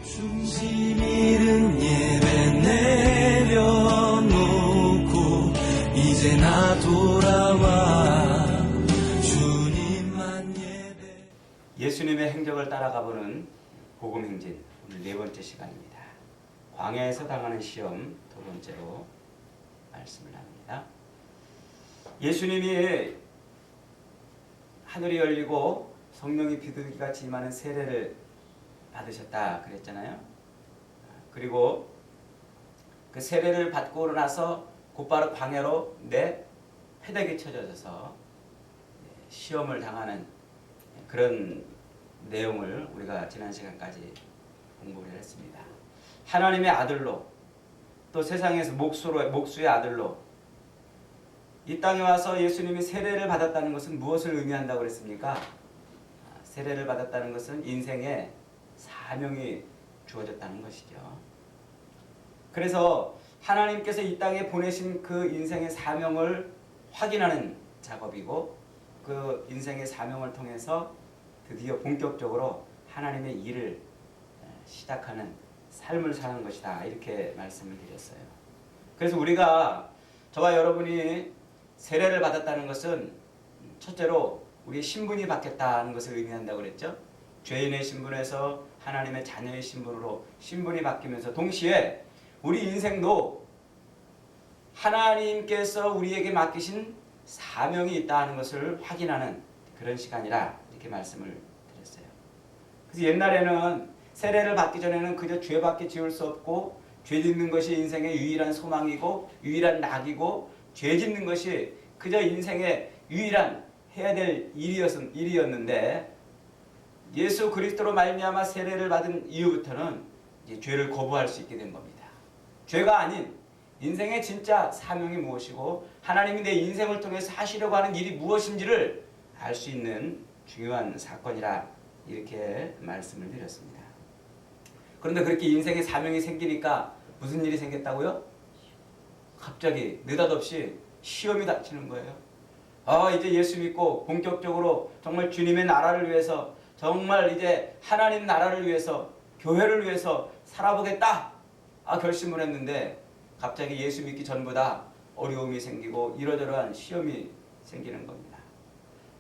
중심 잃은 예배 내려놓고 이제 나 돌아와 주님만 예배. 예수님의 행적을 따라가보는 복음행진, 오늘 네 번째 시간입니다. 광야에서 당하는 시험 두 번째로 말씀을 합니다. 예수님이 하늘이 열리고 성령이 비둘기같이 임하는 세례를 받으셨다 그랬잖아요. 그리고 그 세례를 받고 나서 곧바로 광야로 패대기 쳐져서 시험을 당하는 그런 내용을 우리가 지난 시간까지 공부를 했습니다. 하나님의 아들로 또 세상에서 목수의 아들로 이 땅에 와서 예수님이 세례를 받았다는 것은 무엇을 의미한다고 그랬습니까? 세례를 받았다는 것은 인생에 사명이 주어졌다는 것이죠. 그래서 하나님께서 이 땅에 보내신 그 인생의 사명을 확인하는 작업이고 그 인생의 사명을 통해서 드디어 본격적으로 하나님의 일을 시작하는 삶을 사는 것이다. 이렇게 말씀을 드렸어요. 그래서 우리가 저와 여러분이 세례를 받았다는 것은 첫째로 우리의 신분이 바뀌었다는 것을 의미한다고 그랬죠. 죄인의 신분에서 하나님의 자녀의 신분으로 신분이 바뀌면서 동시에 우리 인생도 하나님께서 우리에게 맡기신 사명이 있다는 것을 확인하는 그런 시간이라 이렇게 말씀을 드렸어요. 그래서 옛날에는 세례를 받기 전에는 그저 죄밖에 지을 수 없고 죄 짓는 것이 인생의 유일한 소망이고 유일한 낙이고 죄 짓는 것이 그저 인생의 유일한 해야 될 일이었는데 예수 그리스도로 말미암아 세례를 받은 이후부터는 이제 죄를 거부할 수 있게 된 겁니다. 죄가 아닌 인생의 진짜 사명이 무엇이고 하나님이 내 인생을 통해서 하시려고 하는 일이 무엇인지를 알 수 있는 중요한 사건이라 이렇게 말씀을 드렸습니다. 그런데 그렇게 인생의 사명이 생기니까 무슨 일이 생겼다고요? 갑자기 느닷없이 시험이 닥치는 거예요. 이제 예수 믿고 본격적으로 정말 주님의 나라를 위해서 정말 이제 하나님 나라를 위해서 교회를 위해서 살아보겠다 결심을 했는데 갑자기 예수 믿기 전보다 어려움이 생기고 이러저러한 시험이 생기는 겁니다.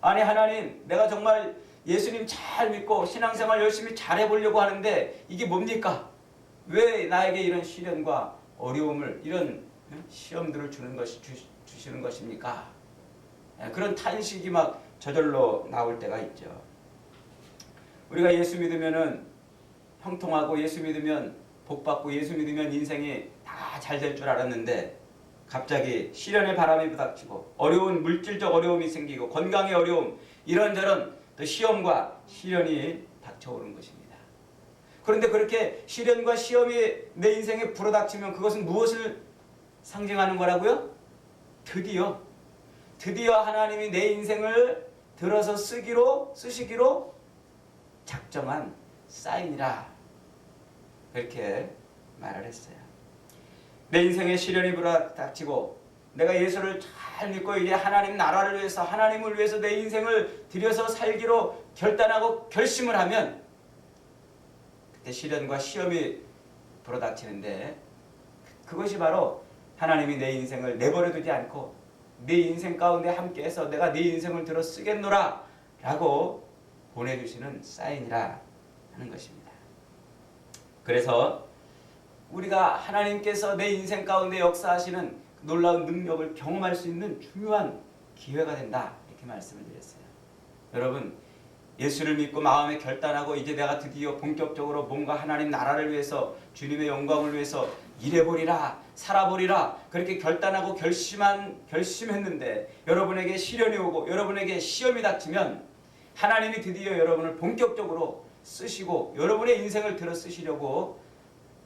아니 하나님, 내가 정말 예수님 잘 믿고 신앙생활 열심히 잘해보려고 하는데 이게 뭡니까? 왜 나에게 이런 시련과 어려움을 이런 시험들을 주시는 것입니까? 그런 탄식이 막 저절로 나올 때가 있죠. 우리가 예수 믿으면은 형통하고 예수 믿으면 복받고 예수 믿으면 인생이 다 잘 될 줄 알았는데 갑자기 시련의 바람이 부닥치고 어려운 물질적 어려움이 생기고 건강의 어려움 이런저런 또 시험과 시련이 닥쳐오는 것입니다. 그런데 그렇게 시련과 시험이 내 인생에 불어닥치면 그것은 무엇을 상징하는 거라고요? 드디어 하나님이 내 인생을 들어서 쓰시기로 작정한 사인이라 그렇게 말을 했어요. 내 인생에 시련이 불어닥치고 내가 예수를 잘 믿고 이제 하나님 나라를 위해서 하나님을 위해서 내 인생을 들여서 살기로 결단하고 결심을 하면 그때 시련과 시험이 불어닥치는데 그것이 바로 하나님이 내 인생을 내버려 두지 않고 내 인생 가운데 함께해서 내가 네 인생을 들어 쓰겠노라 라고 보내주시는 사인이라 하는 것입니다. 그래서 우리가 하나님께서 내 인생 가운데 역사하시는 놀라운 능력을 경험할 수 있는 중요한 기회가 된다 이렇게 말씀을 드렸어요. 여러분, 예수를 믿고 마음에 결단하고 이제 내가 드디어 본격적으로 뭔가 하나님 나라를 위해서 주님의 영광을 위해서 일해보리라 살아보리라 그렇게 결단하고 결심했는데 여러분에게 시련이 오고 여러분에게 시험이 닥치면 하나님이 드디어 여러분을 본격적으로 쓰시고 여러분의 인생을 들어 쓰시려고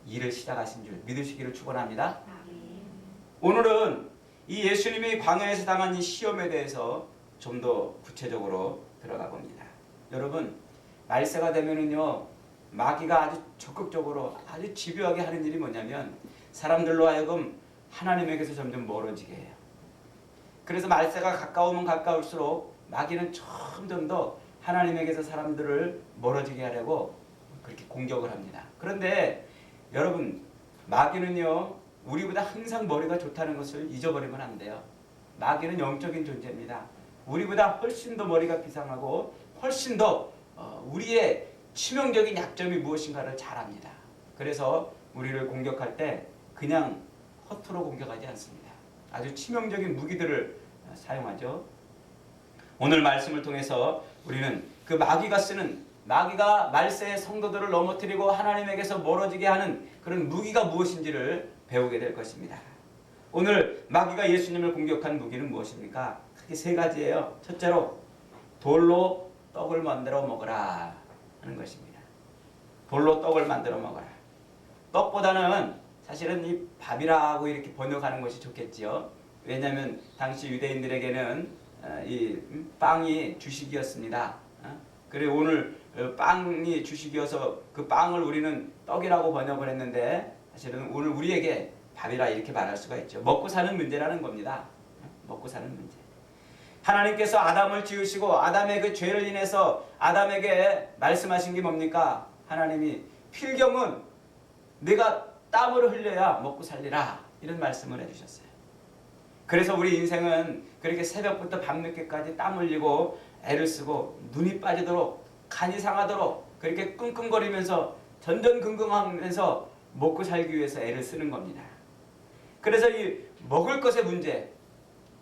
일을 시작하신 줄 믿으시기를 축원합니다. 오늘은 이 예수님이 광야에서 당한 이 시험에 대해서 좀 더 구체적으로 들어가 봅니다. 여러분, 말세가 되면은요 마귀가 아주 적극적으로 아주 집요하게 하는 일이 뭐냐면 사람들로 하여금 하나님에게서 점점 멀어지게 해요. 그래서 말세가 가까우면 가까울수록 마귀는 점점 더 하나님에게서 사람들을 멀어지게 하려고 그렇게 공격을 합니다. 그런데 여러분, 마귀는요, 우리보다 항상 머리가 좋다는 것을 잊어버리면 안 돼요. 마귀는 영적인 존재입니다. 우리보다 훨씬 더 머리가 비상하고 훨씬 더 우리의 치명적인 약점이 무엇인가를 잘 압니다. 그래서 우리를 공격할 때 그냥 허투루 공격하지 않습니다. 아주 치명적인 무기들을 사용하죠. 오늘 말씀을 통해서 우리는 그 마귀가 말세의 성도들을 넘어뜨리고 하나님에게서 멀어지게 하는 그런 무기가 무엇인지를 배우게 될 것입니다. 오늘 마귀가 예수님을 공격한 무기는 무엇입니까? 크게 세 가지예요. 첫째로 돌로 떡을 만들어 먹으라 하는 것입니다. 돌로 떡을 만들어 먹어라. 떡보다는 사실은 이 밥이라고 이렇게 번역하는 것이 좋겠지요. 왜냐하면 당시 유대인들에게는 이 빵이 주식이었습니다. 그리고 오늘 빵이 주식이어서 그 빵을 우리는 떡이라고 번역을 했는데 사실은 오늘 우리에게 밥이라 이렇게 말할 수가 있죠. 먹고 사는 문제라는 겁니다. 먹고 사는 문제. 하나님께서 아담을 지으시고 아담의 그 죄를 인해서 아담에게 말씀하신 게 뭡니까? 하나님이 필경은 내가 땀을 흘려야 먹고 살리라 이런 말씀을 해주셨어요. 그래서 우리 인생은 그렇게 새벽부터 밤늦게까지 땀 흘리고 애를 쓰고 눈이 빠지도록 간이 상하도록 그렇게 끙끙거리면서 전전긍긍하면서 먹고 살기 위해서 애를 쓰는 겁니다. 그래서 이 먹을 것의 문제,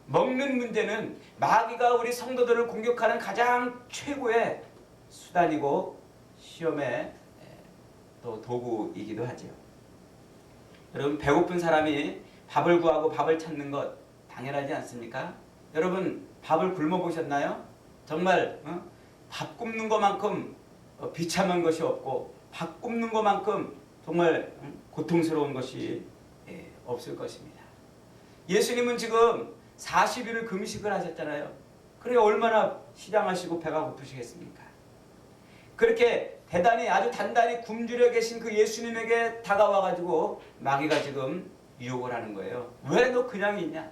먹는 문제는 마귀가 우리 성도들을 공격하는 가장 최고의 수단이고 시험의 또 도구이기도 하죠. 여러분, 배고픈 사람이 밥을 구하고 밥을 찾는 것 당연하지 않습니까? 여러분, 밥을 굶어보셨나요? 정말 밥 굽는 것만큼 비참한 것이 없고 밥 굽는 것만큼 정말 고통스러운 것이 없을 것입니다. 예수님은 지금 40일을 금식을 하셨잖아요. 그래 얼마나 시장하시고 배가 고프시겠습니까? 그렇게 대단히 아주 단단히 굶주려 계신 그 예수님에게 다가와가지고 마귀가 지금 유혹을 하는 거예요. 왜 너 그냥 있냐?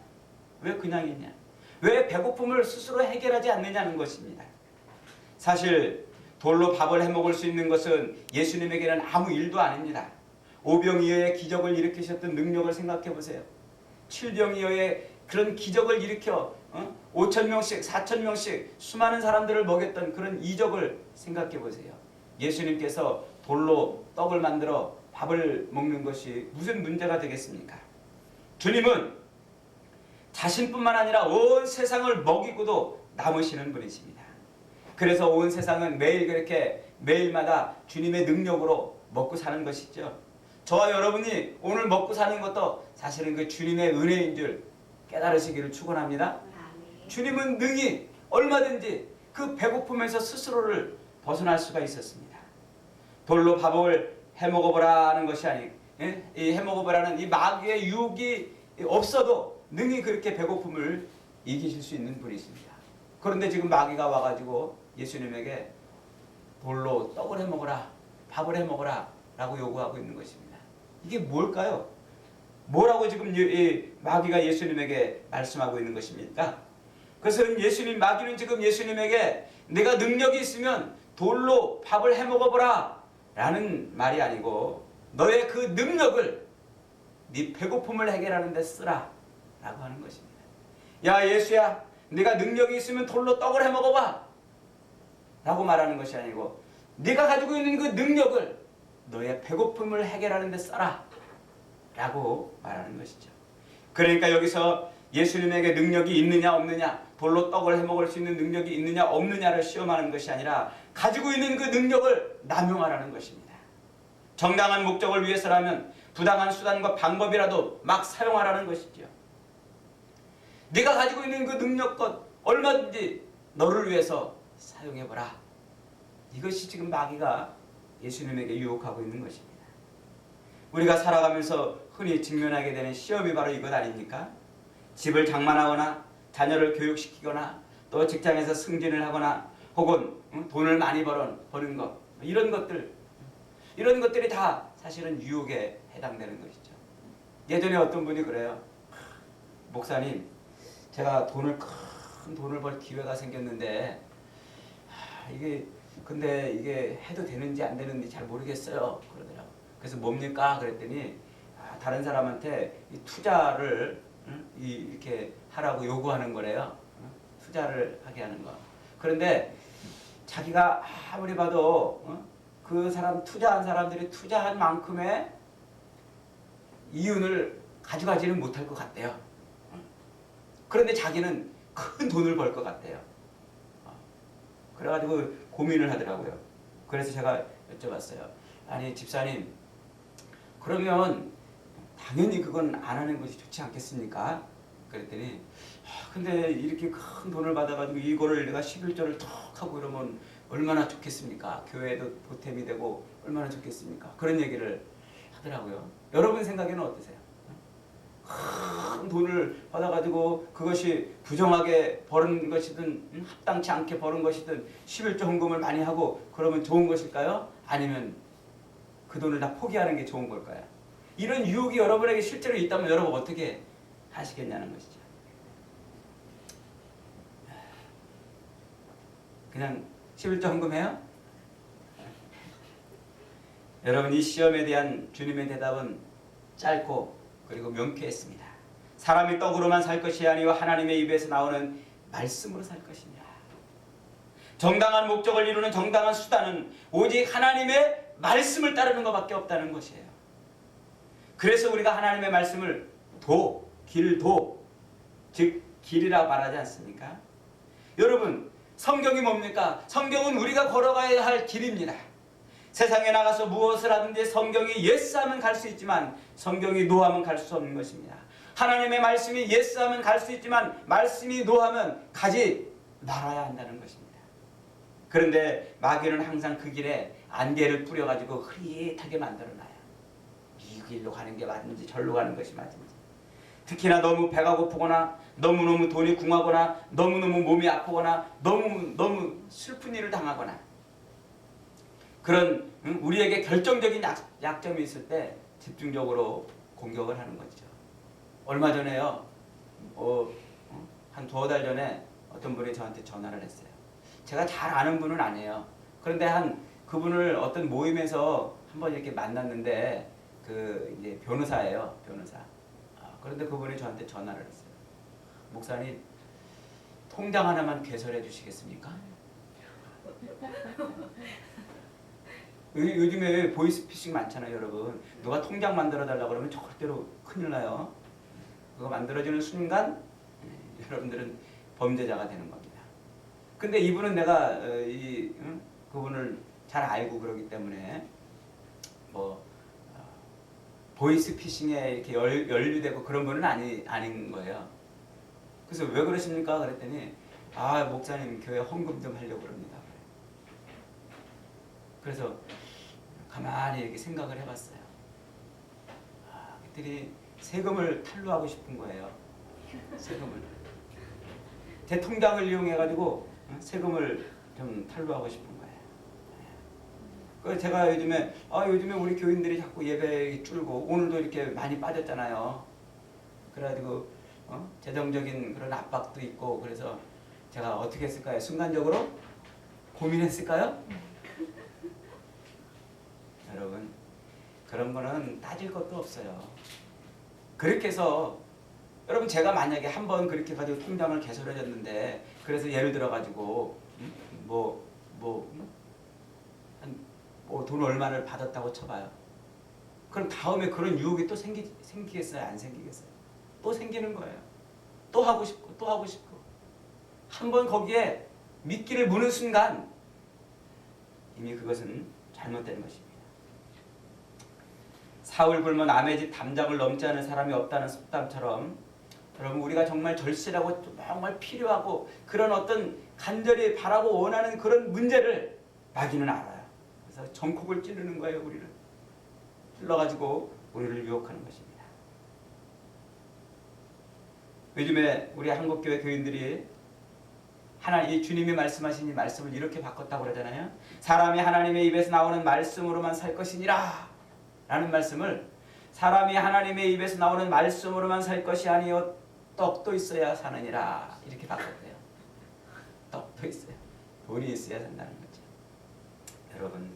왜 그냥 있냐? 왜 배고픔을 스스로 해결하지 않느냐는 것입니다. 사실 돌로 밥을 해먹을 수 있는 것은 예수님에게는 아무 일도 아닙니다. 오병이어의 기적을 일으키셨던 능력을 생각해 보세요. 칠병이어의 그런 기적을 일으켜 5,000명씩 4,000명씩 수많은 사람들을 먹였던 그런 이적을 생각해 보세요. 예수님께서 돌로 떡을 만들어 밥을 먹는 것이 무슨 문제가 되겠습니까? 주님은 자신뿐만 아니라 온 세상을 먹이고도 남으시는 분이십니다. 그래서 온 세상은 매일 그렇게 매일마다 주님의 능력으로 먹고 사는 것이죠. 저와 여러분이 오늘 먹고 사는 것도 사실은 그 주님의 은혜인 줄 깨달으시기를 축원합니다. 주님은 능히 얼마든지 그 배고픔에서 스스로를 벗어날 수가 있었습니다. 돌로 밥을 해먹어보라는 것이 아니고 이 해먹어보라는 이 마귀의 유혹이 없어도 능히 그렇게 배고픔을 이기실 수 있는 분이십니다. 그런데 지금 마귀가 와가지고 예수님에게 돌로 떡을 해먹어라, 밥을 해먹어라 라고 요구하고 있는 것입니다. 이게 뭘까요? 뭐라고 지금 이 마귀가 예수님에게 말씀하고 있는 것입니까? 그것은 마귀는 지금 예수님에게 내가 능력이 있으면 돌로 밥을 해먹어보라 라는 말이 아니고 너의 그 능력을 네 배고픔을 해결하는 데 쓰라 라고 하는 것입니다. 야 예수야, 네가 능력이 있으면 돌로 떡을 해먹어봐 라고 말하는 것이 아니고 네가 가지고 있는 그 능력을 너의 배고픔을 해결하는 데 써라 라고 말하는 것이죠. 그러니까 여기서 예수님에게 능력이 있느냐 없느냐, 돌로 떡을 해먹을 수 있는 능력이 있느냐 없느냐를 시험하는 것이 아니라 가지고 있는 그 능력을 남용하라는 것입니다. 정당한 목적을 위해서라면 부당한 수단과 방법이라도 막 사용하라는 것이죠. 네가 가지고 있는 그 능력껏 얼마든지 너를 위해서 사용해보라. 이것이 지금 마귀가 예수님에게 유혹하고 있는 것입니다. 우리가 살아가면서 흔히 직면하게 되는 시험이 바로 이것 아닙니까? 집을 장만하거나 자녀를 교육시키거나 또 직장에서 승진을 하거나 혹은 돈을 많이 버는 것, 이런 것들이 다 사실은 유혹에 해당되는 것이죠. 예전에 어떤 분이 그래요. 목사님, 제가 큰 돈을 벌 기회가 생겼는데 이게 근데 이게 해도 되는지 안 되는지 잘 모르겠어요. 그러더라고. 그래서 뭡니까? 그랬더니 다른 사람한테 이 투자를 이렇게 하라고 요구하는 거래요. 투자를 하게 하는 거. 그런데 자기가 아무리 봐도 그 사람 투자한 사람들이 투자한 만큼의 이윤을 가져가지는 못할 것 같대요. 그런데 자기는 큰 돈을 벌 것 같대요. 그래가지고 고민을 하더라고요. 그래서 제가 여쭤봤어요. 아니 집사님, 그러면 당연히 그건 안 하는 것이 좋지 않겠습니까? 그랬더니 근데 이렇게 큰 돈을 받아가지고 이거를 내가 11조를 턱 하고 이러면 얼마나 좋겠습니까? 교회에도 보탬이 되고 얼마나 좋겠습니까? 그런 얘기를 하더라고요. 여러분 생각에는 어떠세요? 큰 돈을 받아가지고 그것이 부정하게 버는 것이든 합당치 않게 버는 것이든 11조 헌금을 많이 하고 그러면 좋은 것일까요? 아니면 그 돈을 다 포기하는 게 좋은 걸까요? 이런 유혹이 여러분에게 실제로 있다면 여러분 어떻게 하시겠냐는 것이죠. 그냥 11조 헌금해요? 여러분 이 시험에 대한 주님의 대답은 짧고 그리고 명쾌했습니다. 사람이 떡으로만 살 것이 아니요 하나님의 입에서 나오는 말씀으로 살 것이니라. 정당한 목적을 이루는 정당한 수단은 오직 하나님의 말씀을 따르는 것밖에 없다는 것이에요. 그래서 우리가 하나님의 말씀을 즉 길이라 말하지 않습니까? 여러분 성경이 뭡니까? 성경은 우리가 걸어가야 할 길입니다. 세상에 나가서 무엇을 하든지 성경이 예스하면 갈 수 있지만 성경이 노하면 갈 수 없는 것입니다. 하나님의 말씀이 예스하면 갈 수 있지만 말씀이 노하면 가지 말아야 한다는 것입니다. 그런데 마귀는 항상 그 길에 안개를 뿌려가지고 흐릿하게 만들어놔요. 이 길로 가는 게 맞는지 절로 가는 것이 맞는지. 특히나 너무 배가 고프거나 너무너무 돈이 궁하거나 너무너무 몸이 아프거나 너무 슬픈 일을 당하거나 그런 우리에게 결정적인 약점이 있을 때 집중적으로 공격을 하는 거죠. 얼마 전에요. 한 2달 전에 어떤 분이 저한테 전화를 했어요. 제가 잘 아는 분은 아니에요. 그런데 그분을 어떤 모임에서 한번 이렇게 만났는데 이제 변호사예요. 변호사. 그런데 그분이 저한테 전화를 했어요. 목사님, 통장 하나만 개설해 주시겠습니까? 요즘에 보이스피싱 많잖아요, 여러분. 누가 통장 만들어 달라고 그러면 절대로 큰일 나요. 그거 만들어지는 순간 여러분들은 범죄자가 되는 겁니다. 근데 이분은 내가 그분을 잘 알고 그러기 때문에 보이스피싱에 이렇게 연루되고 그런 분은 아닌 거예요. 그래서 왜 그러십니까? 그랬더니 목사님 교회 헌금 좀 하려고 그럽니다. 그래서 가만히 이렇게 생각을 해봤어요. 그들이 세금을 탈루하고 싶은 거예요. 세금을. 제 통장을 이용해가지고 세금을 좀 탈루하고 싶은 거예요. 그래서 제가 요즘에 우리 교인들이 자꾸 예배 줄고 오늘도 이렇게 많이 빠졌잖아요. 그래가지고 재정적인 그런 압박도 있고 그래서 제가 어떻게 했을까요? 순간적으로 고민했을까요? 여러분 그런 거는 따질 것도 없어요. 그렇게 해서 여러분 제가 만약에 한번 그렇게 가지고 통장을 개설해줬는데 그래서 예를 들어 가지고 돈 얼마를 받았다고 쳐봐요. 그럼 다음에 그런 유혹이 또 생기겠어요? 안 생기겠어요? 또 생기는 거예요. 또 하고 싶고 또 하고 싶고 한번 거기에 미끼를 무는 순간 이미 그것은 잘못된 것입니다. 사울 굶어 남의 집 담장을 넘지 않은 사람이 없다는 속담처럼 여러분 우리가 정말 절실하고 정말 필요하고 그런 어떤 간절히 바라고 원하는 그런 문제를 마귀는 알아요. 그래서 전콕을 찌르는 거예요. 우리를 찔러가지고 우리를 유혹하는 것입니다. 요즘에 우리 한국교회 교인들이 이 주님이 말씀하신 이 말씀을 이렇게 바꿨다고 그러잖아요. 사람이 하나님의 입에서 나오는 말씀으로만 살 것이니라 라는 말씀을 사람이 하나님의 입에서 나오는 말씀으로만 살 것이 아니요 떡도 있어야 사느니라 이렇게 바꿨대요. 떡도 있어요. 돈이 있어야 산다는 거죠. 여러분,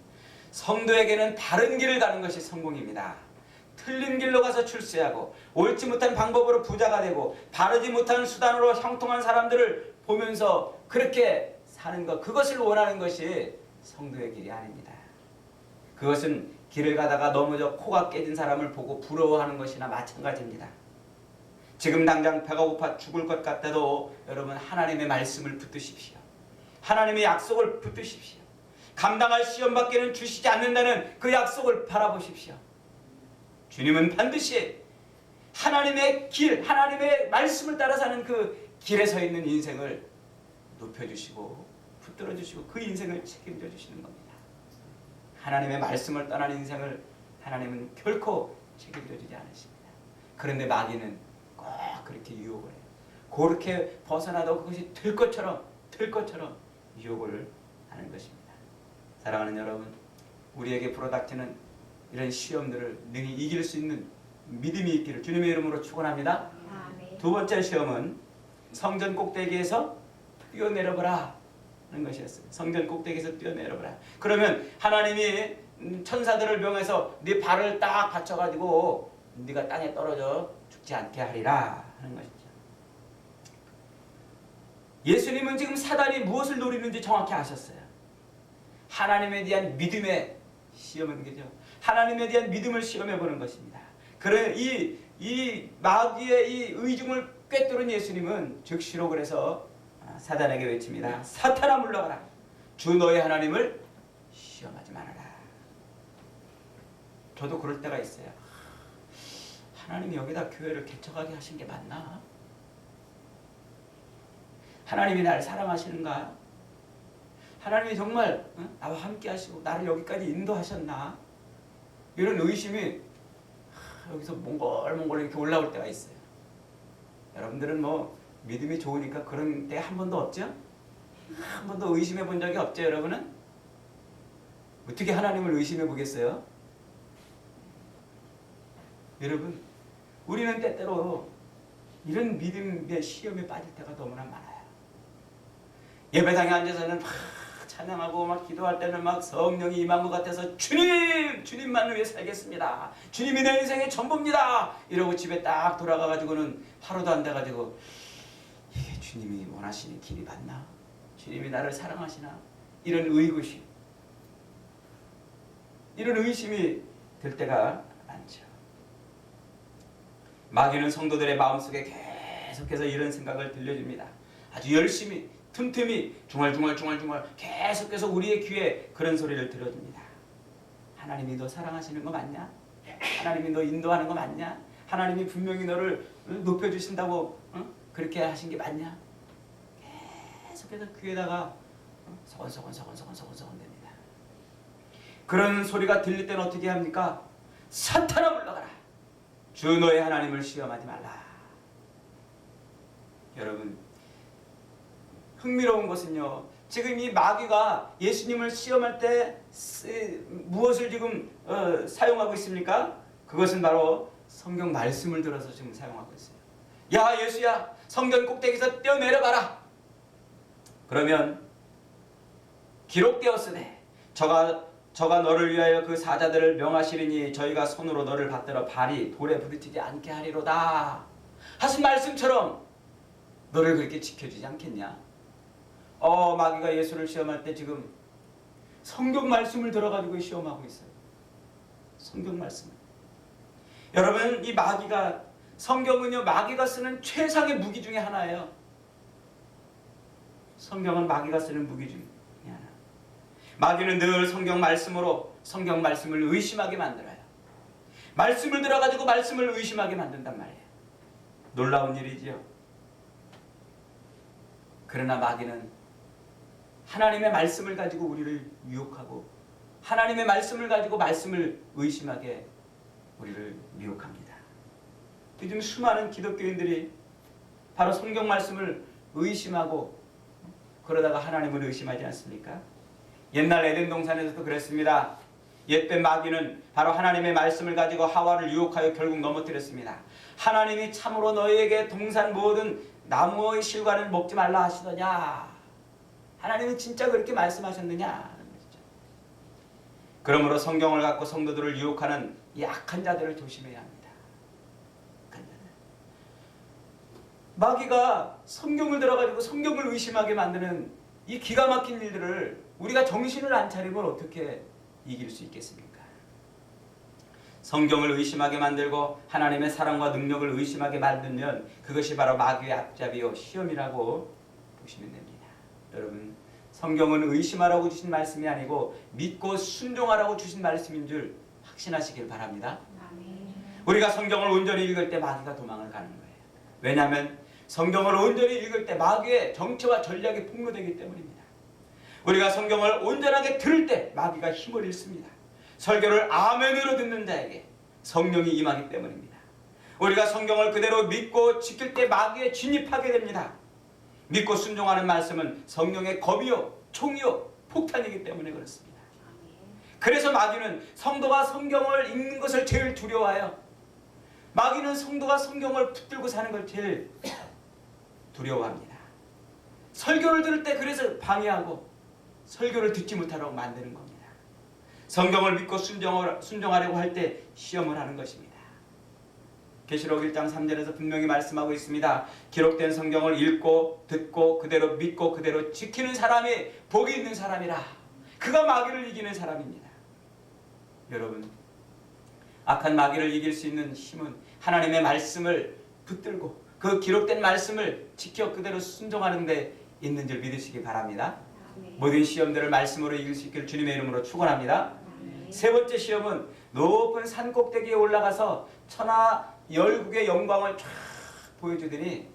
성도에게는 바른 길을 가는 것이 성공입니다. 틀린 길로 가서 출세하고 옳지 못한 방법으로 부자가 되고 바르지 못한 수단으로 형통한 사람들을 보면서 그렇게 사는 것, 그것을 원하는 것이 성도의 길이 아닙니다. 그것은 길을 가다가 넘어져 코가 깨진 사람을 보고 부러워하는 것이나 마찬가지입니다. 지금 당장 배가 고파 죽을 것 같아도 여러분, 하나님의 말씀을 붙드십시오. 하나님의 약속을 붙드십시오. 감당할 시험밖에는 주시지 않는다는 그 약속을 바라보십시오. 주님은 반드시 하나님의 길, 하나님의 말씀을 따라 사는 그 길에 서 있는 인생을 높여주시고 붙들어주시고 그 인생을 책임져 주시는 겁니다. 하나님의 말씀을 떠난 인생을 하나님은 결코 책임져 주지 않으십니다. 그런데 마귀는 꼭 그렇게 유혹을 해요. 그렇게 벗어나도 그것이 될 것처럼 유혹을 하는 것입니다. 사랑하는 여러분, 우리에게 불어닥치는 이런 시험들을 능히 이길 수 있는 믿음이 있기를 주님의 이름으로 축원합니다. 두 번째 시험은 성전 꼭대기에서 뛰어내려보라 하는 것이었어요. 성전 꼭대기에서 뛰어내려보라. 그러면 하나님이 천사들을 명해서 네 발을 딱 받쳐가지고 네가 땅에 떨어져 죽지 않게 하리라 하는 것이죠. 예수님은 지금 사단이 무엇을 노리는지 정확히 아셨어요. 하나님에 대한 믿음의 시험은 거죠. 하나님에 대한 믿음을 시험해 보는 것입니다. 그래 이 마귀의 이 의중을 꿰뚫은 예수님은 즉시로 그래서 사단에게 외칩니다. 사탄아 물러가라. 주 너의 하나님을 시험하지 말아라. 저도 그럴 때가 있어요. 하나님이 여기다 교회를 개척하게 하신 게 맞나? 하나님이 나를 사랑하시는가? 하나님이 정말 나와 함께 하시고 나를 여기까지 인도하셨나? 이런 의심이 여기서 몽골 이렇게 올라올 때가 있어요. 여러분들은 뭐 믿음이 좋으니까 그런 때 한 번도 없죠? 한 번도 의심해 본 적이 없죠, 여러분은? 어떻게 하나님을 의심해 보겠어요? 여러분, 우리는 때때로 이런 믿음의 시험에 빠질 때가 너무나 많아요. 예배당에 앉아서는 막 찬양하고 막 기도할 때는 막 성령이 임한 것 같아서 주님만을 위해 살겠습니다. 주님이 내 인생의 전부입니다. 이러고 집에 딱 돌아가가지고는 하루도 안 돼가지고 이게 주님이 원하시는 길이 맞나? 주님이 나를 사랑하시나? 이런 의구심, 이런 의심이 들 때가 많죠. 마귀는 성도들의 마음속에 계속해서 이런 생각을 들려줍니다. 아주 열심히 틈틈이 중얼중얼 계속해서 우리의 귀에 그런 소리를 들어줍니다. 하나님이 너 사랑하시는 거 맞냐? 하나님이 너 인도하는 거 맞냐? 하나님이 분명히 너를 높여주신다고 그렇게 하신 게 맞냐? 계속해서 귀에다가 서건서건 됩니다. 그런 소리가 들릴 때는 어떻게 합니까? 사탄아 물러가라. 주 너의 하나님을 시험하지 말라. 여러분, 흥미로운 것은요, 지금 이 마귀가 예수님을 시험할 때 무엇을 지금 사용하고 있습니까? 그것은 바로 성경 말씀을 들어서 지금 사용하고 있어요. 야 예수야, 성전 꼭대기에서 뛰어내려봐라. 그러면 기록되었으되 저가 너를 위하여 그 사자들을 명하시리니 저희가 손으로 너를 받들어 발이 돌에 부딪히지 않게 하리로다 하신 말씀처럼 너를 그렇게 지켜주지 않겠냐? 마귀가 예수를 시험할 때 지금 성경 말씀을 들어가지고 시험하고 있어요. 성경 말씀을. 여러분, 이 마귀가, 성경은요, 마귀가 쓰는 최상의 무기 중에 하나예요. 성경은 마귀가 쓰는 무기 중에 하나. 마귀는 늘 성경 말씀으로 성경 말씀을 의심하게 만들어요. 말씀을 들어가지고 말씀을 의심하게 만든단 말이에요. 놀라운 일이지요. 그러나 마귀는 하나님의 말씀을 가지고 우리를 유혹하고 하나님의 말씀을 가지고 말씀을 의심하게 우리를 미혹합니다. 요즘 수많은 기독교인들이 바로 성경 말씀을 의심하고 그러다가 하나님을 의심하지 않습니까? 옛날 에덴 동산에서도 그랬습니다. 옛된 마귀는 바로 하나님의 말씀을 가지고 하와를 유혹하여 결국 넘어뜨렸습니다. 하나님이 참으로 너희에게 동산 모든 나무의 실과를 먹지 말라 하시더냐? 하나님은 진짜 그렇게 말씀하셨느냐? 그러므로 성경을 갖고 성도들을 유혹하는 이 악한 자들을 조심해야 합니다. 악한 자들. 마귀가 성경을 들어가지고 성경을 의심하게 만드는 이 기가 막힌 일들을 우리가 정신을 안 차리면 어떻게 이길 수 있겠습니까? 성경을 의심하게 만들고 하나님의 사랑과 능력을 의심하게 만들면 그것이 바로 마귀의 앞잡이요 시험이라고 보시면 됩니다. 여러분, 성경은 의심하라고 주신 말씀이 아니고 믿고 순종하라고 주신 말씀인 줄 확신하시길 바랍니다. 우리가 성경을 온전히 읽을 때 마귀가 도망을 가는 거예요. 왜냐하면 성경을 온전히 읽을 때 마귀의 정체와 전략이 폭로되기 때문입니다. 우리가 성경을 온전하게 들을 때 마귀가 힘을 잃습니다. 설교를 아멘으로 듣는 자에게 성령이 임하기 때문입니다. 우리가 성경을 그대로 믿고 지킬 때 마귀에 진입하게 됩니다. 믿고 순종하는 말씀은 성령의 검이요 총이요 폭탄이기 때문에 그렇습니다. 그래서 마귀는 성도가 성경을 읽는 것을 제일 두려워해요. 마귀는 성도가 성경을 붙들고 사는 걸 제일 두려워합니다. 설교를 들을 때 그래서 방해하고 설교를 듣지 못하라고 만드는 겁니다. 성경을 믿고 순종하려고 할 때 시험을 하는 것입니다. 계시록 1장 3절에서 분명히 말씀하고 있습니다. 기록된 성경을 읽고 듣고 그대로 믿고 그대로 지키는 사람이 복이 있는 사람이라. 그가 마귀를 이기는 사람입니다. 여러분, 악한 마귀를 이길 수 있는 힘은 하나님의 말씀을 붙들고 그 기록된 말씀을 지켜 그대로 순종하는 데 있는 줄 믿으시기 바랍니다. 모든 시험들을 말씀으로 이길 수 있기를 주님의 이름으로 축원합니다. 세 번째 시험은 높은 산 꼭대기에 올라가서 천하 열국의 영광을 쫙 보여주더니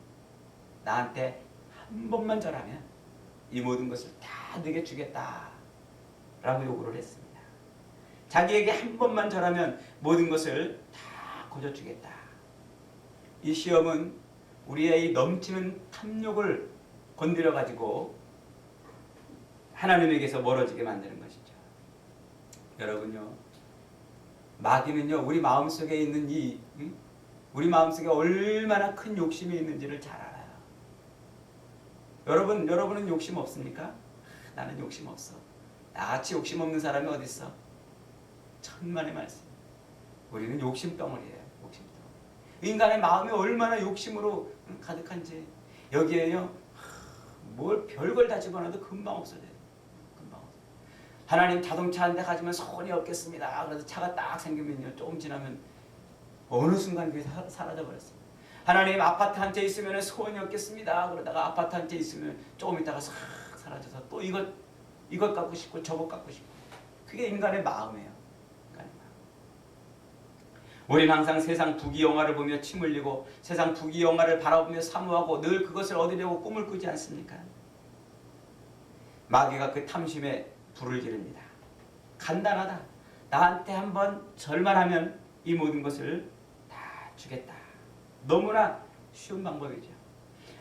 나한테 한 번만 절하면 이 모든 것을 다 네게 주겠다 라고 요구를 했습니다. 자기에게 한 번만 절하면 모든 것을 다 거저주겠다. 이 시험은 우리의 이 넘치는 탐욕을 건드려 가지고 하나님에게서 멀어지게 만드는 것이죠. 여러분요, 마귀는요 우리 마음속에 있는 우리 마음속에 얼마나 큰 욕심이 있는지를 잘 알아요. 여러분은 욕심 없습니까? 나는 욕심 없어. 나같이 욕심 없는 사람이 어디 있어? 천만의 말씀. 우리는 욕심덩어리예요. 욕심덩어리. 인간의 마음이 얼마나 욕심으로 가득한지 여기에요 뭘 별걸 다 집어넣어도 금방 없어져요. 금방 없어져요. 하나님 자동차 한 대 가지면 소원이 없겠습니다. 그래서 차가 딱 생기면요 조금 지나면 어느 순간 그게 사라져버렸어요. 하나님 아파트 한 채 있으면 소원이 없겠습니다. 그러다가 아파트 한 채 있으면 조금 있다가 싹 사라져서 또 이것 갖고 싶고 저것 갖고 싶고. 그게 인간의 마음이에요. 인간의 마음. 우리는 항상 세상 부귀영화를 보며 침 흘리고 세상 부귀영화를 바라보며 사모하고 늘 그것을 얻으려고 꿈을 꾸지 않습니까? 마귀가 그 탐심에 불을 지릅니다. 간단하다. 나한테 한번 절만 하면 이 모든 것을 다 주겠다. 너무나 쉬운 방법이죠.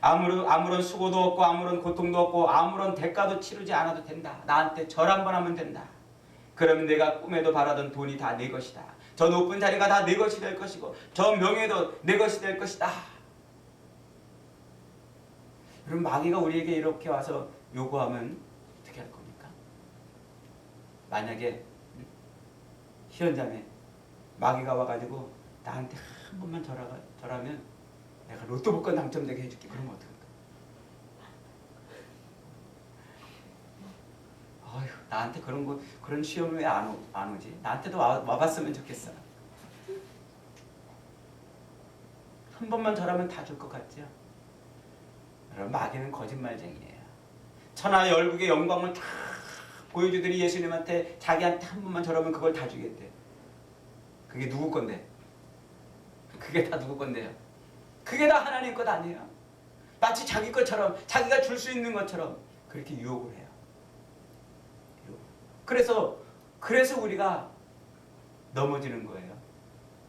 아무런 수고도 없고 아무런 고통도 없고 아무런 대가도 치르지 않아도 된다. 나한테 절 한번 하면 된다. 그러면 내가 꿈에도 바라던 돈이 다 내 것이다. 저 높은 자리가 다 내 것이 될 것이고 저 명예도 내 것이 될 것이다. 그럼 마귀가 우리에게 이렇게 와서 요구하면 어떻게 할 겁니까? 만약에 희연자매 마귀가 와가지고 나한테 한 번만 절하면 내가 로또 복권 당첨되게 해줄게. 그러면 어떡할까? 아휴, 나한테 그런 시험 왜 안 오지? 나한테도 와봤으면 좋겠어. 한 번만 절하면 다 줄 것 같죠? 여러분, 마귀는 거짓말쟁이에요. 천하 열국의 영광을 쫙 보여주더니 예수님한테 자기한테 한 번만 절하면 그걸 다 주겠대. 그게 누구 건데? 그게 다 누구 건데요? 그게 다 하나님 것 아니에요? 마치 자기 것처럼 자기가 줄 수 있는 것처럼 그렇게 유혹을 해요. 그래서 우리가 넘어지는 거예요.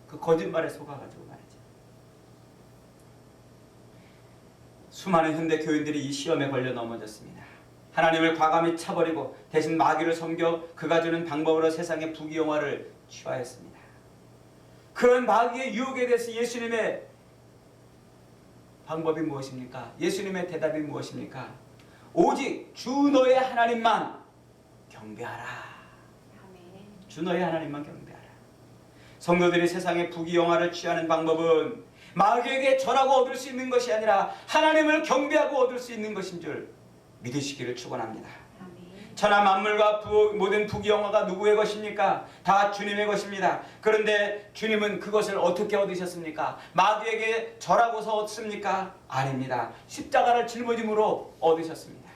그 거짓말에 속아가지고 말이죠. 수많은 현대 교인들이 이 시험에 걸려 넘어졌습니다. 하나님을 과감히 차버리고 대신 마귀를 섬겨 그가 주는 방법으로 세상의 부귀영화를 취하였습니다. 그런 마귀의 유혹에 대해서 예수님의 방법이 무엇입니까? 예수님의 대답이 무엇입니까? 오직 주 너의 하나님만 경배하라. 주 너의 하나님만 경배하라. 성도들이 세상의 부귀영화를 취하는 방법은 마귀에게 절하고 얻을 수 있는 것이 아니라 하나님을 경배하고 얻을 수 있는 것인 줄 믿으시기를 축원합니다. 천하 만물과 모든 부귀영화가 누구의 것입니까? 다 주님의 것입니다. 그런데 주님은 그것을 어떻게 얻으셨습니까? 마귀에게 절하고서 얻습니까? 아닙니다. 십자가를 짊어짐으로 얻으셨습니다.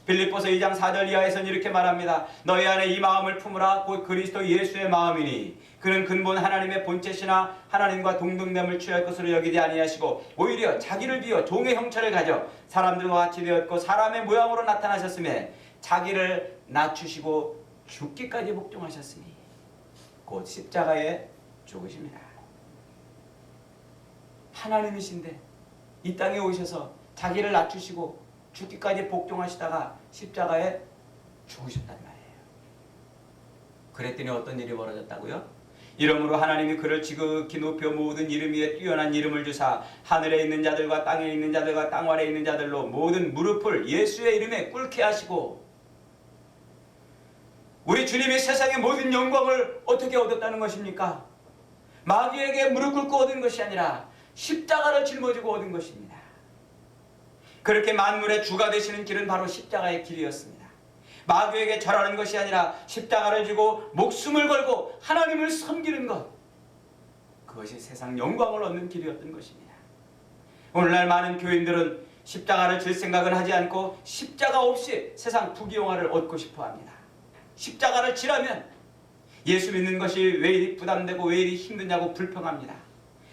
빌립보서 2장 4절 이하에서는 이렇게 말합니다. 너희 안에 이 마음을 품으라. 곧 그리스도 예수의 마음이니 그는 근본 하나님의 본체시나 하나님과 동등됨을 취할 것으로 여기지 아니하시고 오히려 자기를 비워 종의 형체를 가져 사람들과 같이 되었고 사람의 모양으로 나타나셨음에 자기를 낮추시고 죽기까지 복종하셨으니 곧 십자가에 죽으십니다. 하나님이신데 이 땅에 오셔서 자기를 낮추시고 죽기까지 복종하시다가 십자가에 죽으셨단 말이에요. 그랬더니 어떤 일이 벌어졌다고요? 이러므로 하나님이 그를 지극히 높여 모든 이름 위에 뛰어난 이름을 주사 하늘에 있는 자들과 땅에 있는 자들과 땅 아래에 있는 자들로 모든 무릎을 예수의 이름에 꿇게 하시고, 우리 주님이 세상의 모든 영광을 어떻게 얻었다는 것입니까? 마귀에게 무릎 꿇고 얻은 것이 아니라 십자가를 짊어지고 얻은 것입니다. 그렇게 만물의 주가 되시는 길은 바로 십자가의 길이었습니다. 마귀에게 절하는 것이 아니라 십자가를 지고 목숨을 걸고 하나님을 섬기는 것, 그것이 세상 영광을 얻는 길이었던 것입니다. 오늘날 많은 교인들은 십자가를 질 생각은 하지 않고 십자가 없이 세상 부귀영화를 얻고 싶어합니다. 십자가를 지라면 예수 믿는 것이 왜 이리 부담되고 왜 이리 힘드냐고 불평합니다.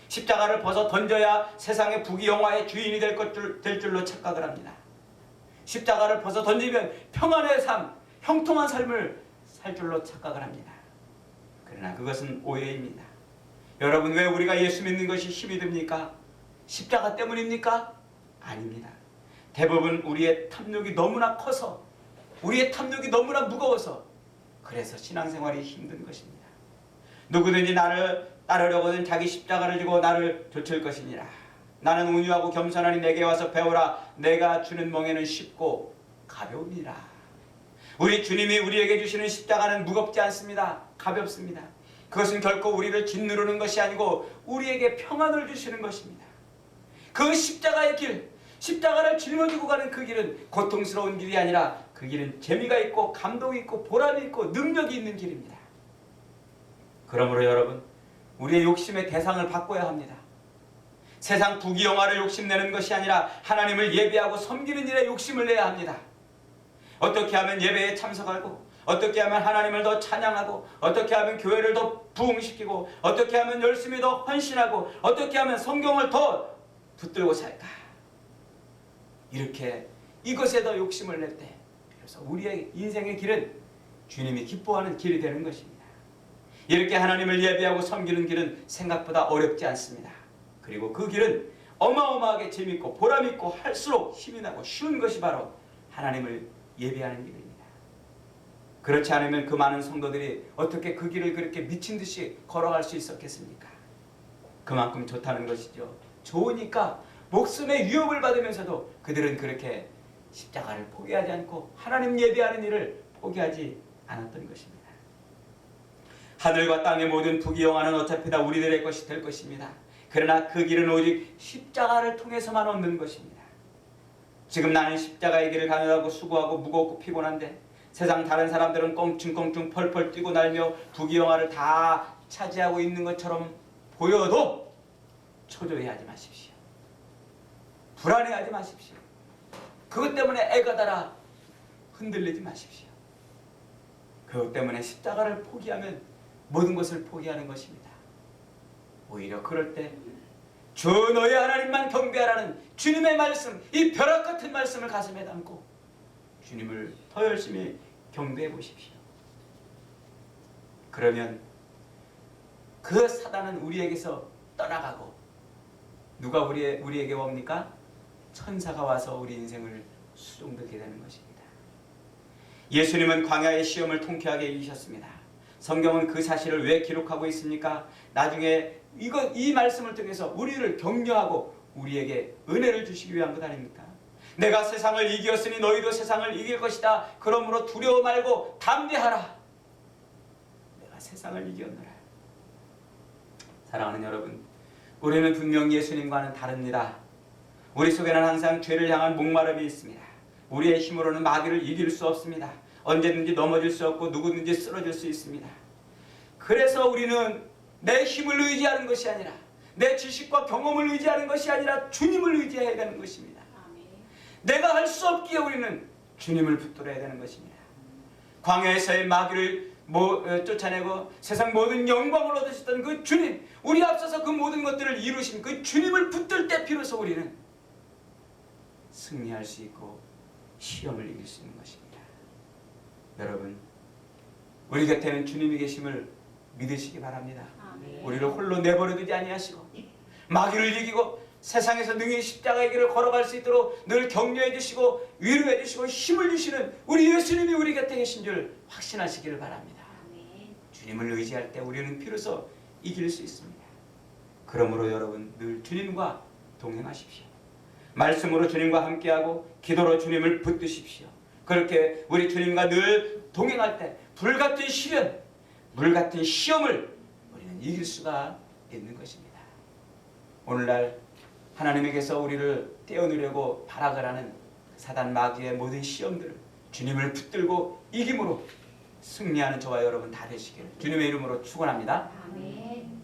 십자가를 벗어 던져야 세상의 부귀영화의 주인이 될 줄로 착각을 합니다. 십자가를 벗어 던지면 평안의 삶, 형통한 삶을 살 줄로 착각을 합니다. 그러나 그것은 오해입니다. 여러분, 왜 우리가 예수 믿는 것이 힘이 듭니까? 십자가 때문입니까? 아닙니다. 대부분 우리의 탐욕이 너무나 커서, 우리의 탐욕이 너무나 무거워서 그래서 신앙생활이 힘든 것입니다. 누구든지 나를 따르려거든 자기 십자가를 지고 나를 좇을 것이니라. 나는 온유하고 겸손하니 내게 와서 배우라. 내가 주는 멍에는 쉽고 가벼우니라. 우리 주님이 우리에게 주시는 십자가는 무겁지 않습니다. 가볍습니다. 그것은 결코 우리를 짓누르는 것이 아니고 우리에게 평안을 주시는 것입니다. 그 십자가의 길, 십자가를 짊어지고 가는 그 길은 고통스러운 길이 아니라 그 길은 재미가 있고 감동이 있고 보람이 있고 능력이 있는 길입니다. 그러므로 여러분, 우리의 욕심의 대상을 바꿔야 합니다. 세상 부귀영화를 욕심내는 것이 아니라 하나님을 예배하고 섬기는 일에 욕심을 내야 합니다. 어떻게 하면 예배에 참석하고, 어떻게 하면 하나님을 더 찬양하고, 어떻게 하면 교회를 더 부흥시키고, 어떻게 하면 열심히 더 헌신하고, 어떻게 하면 성경을 더 붙들고 살까? 이렇게 이것에 더 욕심을 낼 때, 그래서 우리의 인생의 길은 주님이 기뻐하는 길이 되는 것입니다. 이렇게 하나님을 예배하고 섬기는 길은 생각보다 어렵지 않습니다. 그리고 그 길은 어마어마하게 재밌고 보람있고 할수록 힘이 나고 쉬운 것이 바로 하나님을 예배하는 길입니다. 그렇지 않으면 그 많은 성도들이 어떻게 그 길을 그렇게 미친 듯이 걸어갈 수 있었겠습니까? 그만큼 좋다는 것이죠. 좋으니까 목숨의 위협을 받으면서도 그들은 그렇게 십자가를 포기하지 않고 하나님 예배하는 일을 포기하지 않았던 것입니다. 하늘과 땅의 모든 부귀영화는 어차피 다 우리들의 것이 될 것입니다. 그러나 그 길은 오직 십자가를 통해서만 얻는 것입니다. 지금 나는 십자가의 길을 가느라고 수고하고 무겁고 피곤한데 세상 다른 사람들은 껑충껑충 펄펄 뛰고 날며 부귀영화를 다 차지하고 있는 것처럼 보여도 초조해하지 마십시오. 불안해하지 마십시오. 그것 때문에 애가 달아 흔들리지 마십시오. 그것 때문에 십자가를 포기하면 모든 것을 포기하는 것입니다. 오히려 그럴 때 주 너의 하나님만 경배하라는 주님의 말씀, 이 벼락 같은 말씀을 가슴에 담고 주님을 더 열심히 경배해 보십시오. 그러면 그 사단은 우리에게서 떠나가고 누가 우리에게 옵니까? 천사가 와서 우리 인생을 수종들게 되는 것입니다. 예수님은 광야의 시험을 통쾌하게 이기셨습니다. 성경은 그 사실을 왜 기록하고 있습니까? 나중에 이 말씀을 통해서 우리를 격려하고 우리에게 은혜를 주시기 위한 것 아닙니까? 내가 세상을 이겼으니 너희도 세상을 이길 것이다. 그러므로 두려워 말고 담대하라. 내가 세상을 이겼노라. 사랑하는 여러분, 우리는 분명 예수님과는 다릅니다. 우리 속에는 항상 죄를 향한 목마름이 있습니다. 우리의 힘으로는 마귀를 이길 수 없습니다. 언제든지 넘어질 수 없고 누구든지 쓰러질 수 있습니다. 그래서 우리는 내 힘을 의지하는 것이 아니라, 내 지식과 경험을 의지하는 것이 아니라 주님을 의지해야 되는 것입니다. 내가 할 수 없기에 우리는 주님을 붙들어야 되는 것입니다. 광야에서의 마귀를 쫓아내고 세상 모든 영광을 얻으셨던 그 주님, 우리 앞서서 그 모든 것들을 이루신 그 주님을 붙들 때 비로소 우리는 승리할 수 있고 시험을 이길 수 있는 것입니다. 여러분, 우리 곁에는 주님이 계심을 믿으시기 바랍니다. 우리를 홀로 내버려 두지 아니하시고 마귀를 이기고 세상에서 능히 십자가의 길을 걸어갈 수 있도록 늘 격려해 주시고 위로해 주시고 힘을 주시는 우리 예수님이 우리 곁에 계신 줄 확신하시기를 바랍니다. 주님을 의지할 때 우리는 비로소 이길 수 있습니다. 그러므로 여러분, 늘 주님과 동행하십시오. 말씀으로 주님과 함께하고 기도로 주님을 붙드십시오. 그렇게 우리 주님과 늘 동행할 때 불같은 시련, 물같은 시험을 우리는 이길 수가 있는 것입니다. 오늘날 하나님에게서 우리를 떼어내려고 발악을 하는 사단 마귀의 모든 시험들을 주님을 붙들고 이김으로 승리하는 저와 여러분 다 되시기를 주님의 이름으로 축원합니다. 아멘.